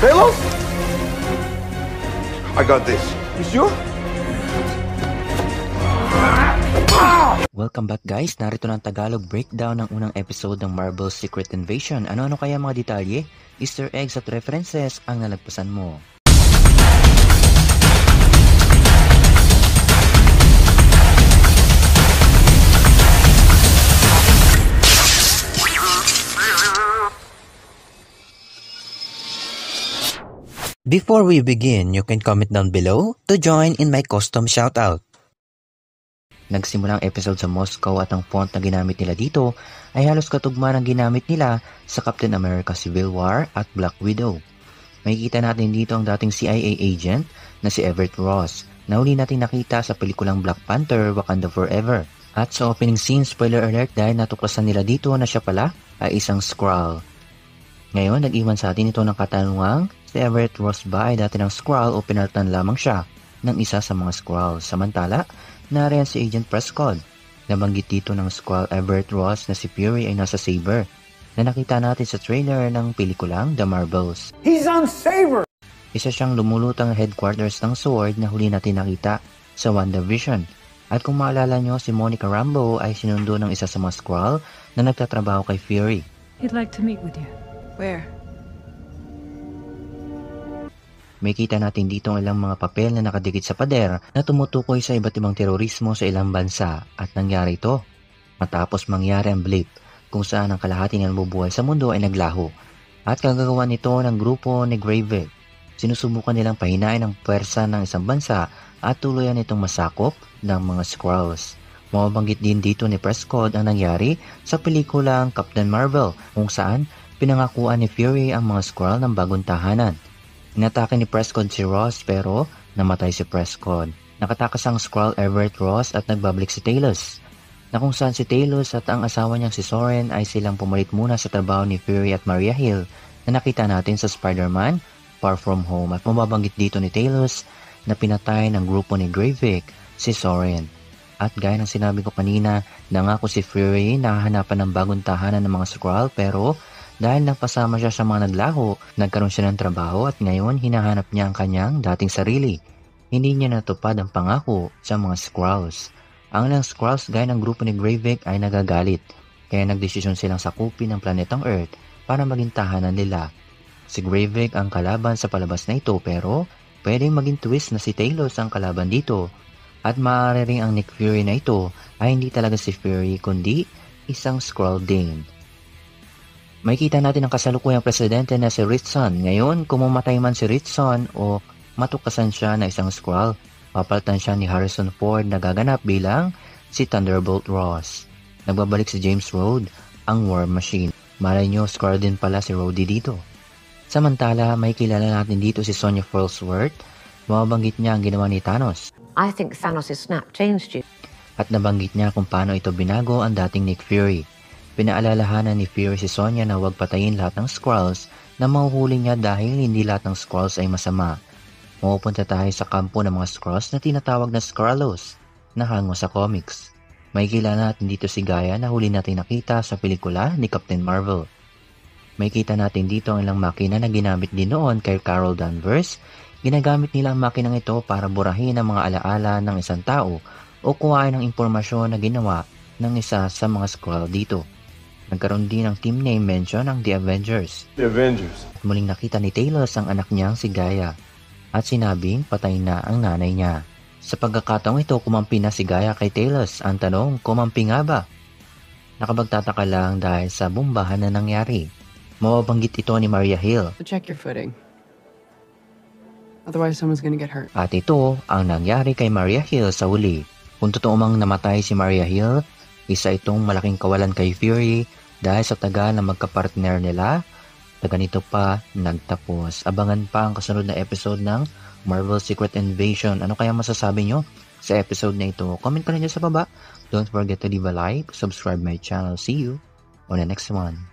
Talos? I got this. You sure? Welcome back guys, narito ng Tagalog breakdown ng unang episode ng Marvel's Secret Invasion. Ano-ano kaya mga detalye, Easter eggs at references ang nalagpasan mo? Before we begin, you can comment down below to join in my custom shoutout. Nagsimula ang episode sa Moscow at ang font na ginamit nila dito ay halos katugma ng ginamit nila sa Captain America Civil War at Black Widow. Makikita natin dito ang dating CIA agent na si Everett Ross na huli natin nakita sa pelikulang Black Panther Wakanda Forever. At sa opening scene, spoiler alert dahil natuklasan nila dito na siya pala ay isang Skrull. Ngayon, nag-iwan sa atin ito ng katanungang si Everett Ross ba ay dati ng Skrull o pinalitan lamang siya ng isa sa mga Skrull. Samantala, nariyan si Agent Prescott. Nabanggit dito ng Skrull Everett Ross na si Fury ay nasa Saber na nakita natin sa trailer ng pelikulang The Marvels. He's on Saber! Isa siyang lumulutang headquarters ng Sword na huli natin nakita sa WandaVision. At kung maalala nyo, si Monica Rambeau ay sinundo ng isa sa mga Skrull na nagtatrabaho kay Fury. He'd like to meet with you. Where? May kita natin dito ang ilang mga papel na nakadikit sa pader na tumutukoy sa iba't ibang terorismo sa ilang bansa at nangyari ito matapos mangyari ang blip kung saan ang kalahati ng nabubuhay sa mundo ay naglaho at kagagawa nito ng grupo ni Gravik. Sinusubukan nilang pahinain ang pwersa ng isang bansa at tuluyan itong masakop ng mga Skrulls. Mababanggit din dito ni Prescott ang nangyari sa pelikulang Captain Marvel kung saan pinangakuan ni Fury ang mga Skrull ng bagong tahanan. Inatake ni Prescott si Ross pero namatay si Prescott. Nakatakas ang Skrull Everett Ross at nagbabalik si Talos. Na kung saan si Talos at ang asawa niyang si Soren ay silang pumalit muna sa trabaho ni Fury at Maria Hill na nakita natin sa Spider-Man Far From Home. At mababanggit dito ni Talos na pinatay ng grupo ni Gravik si Soren. At gaya ng sinabi ko kanina, nangako si Fury na hahanapan ng bagong tahanan ng mga Skrull pero dahil nagpasama siya sa mga naglaho, nagkaroon siya ng trabaho at ngayon hinahanap niya ang kanyang dating sarili. Hindi niya natupad ang pangako sa mga Skrulls. Ang ilang Skrulls gaya ng grupo ni Gravik ay nagagalit, kaya nagdesisyon silang sakupin ang planetang Earth para maging tahanan nila. Si Gravik ang kalaban sa palabas na ito pero pwedeng maging twist na si Talos ang kalaban dito. At maaari rin ang Nick Fury na ito ay hindi talaga si Fury kundi isang Skrull din. Makikita natin ang kasalukuyang presidente na si Ritson. Ngayon, kung mamatay man si Ritson o matukasan siya na isang Skrull, papalitan siya ni Harrison Ford na gaganap bilang si Thunderbolt Ross. Nagbabalik si James Rhodes, ang War Machine. Malay nyo, Skrull din pala si Rhodey dito. Samantala, may kilala natin dito si Sonya Falsworth. Mababanggit niya ang ginawa ni Thanos. I think Thanos' snap changed you. At nabanggit niya kung paano ito binago ang dating Nick Fury. Pinaalalahanan ni Fury si Sonya na huwag patayin lahat ng Skrulls na mahuhuli niya dahil hindi lahat ng Skrulls ay masama. Mapupunta tayo sa kampo ng mga Skrulls na tinatawag na Skrullos na hango sa comics. May kilala natin dito si Gaia na huli natin nakita sa pelikula ni Captain Marvel. May kita natin dito ang ilang makina na ginamit din noon kay Carol Danvers. Ginagamit nila ang makinang ito para burahin ang mga alaala ng isang tao o kuhain ng impormasyon na ginawa ng isa sa mga Skrull dito. Nagkaroon din ng team name mention ang The Avengers. The Avengers. At muling nakita ni Talos ang anak niyang si Gaia at sinabing patay na ang nanay niya. Sa pagkakataong ito, kumampi na si Gaia kay Talos. Ang tanong, kumampi nga ba? Nakapagtataka lang dahil sa bombahan na nangyari. Mababanggit ito ni Maria Hill. Check your footing. Otherwise, someone's gonna get hurt. At ito ang nangyari kay Maria Hill sa huli. Kung totoo mang namatay si Maria Hill, isa itong malaking kawalan kay Fury dahil sa tagal na magkapartner nila, ganito pa nagtapos. Abangan pa ang kasunod na episode ng Marvel Secret Invasion. Ano kaya masasabi nyo sa episode na ito? Comment ka na dyan sa baba. Don't forget to leave a like, subscribe my channel. See you on the next one.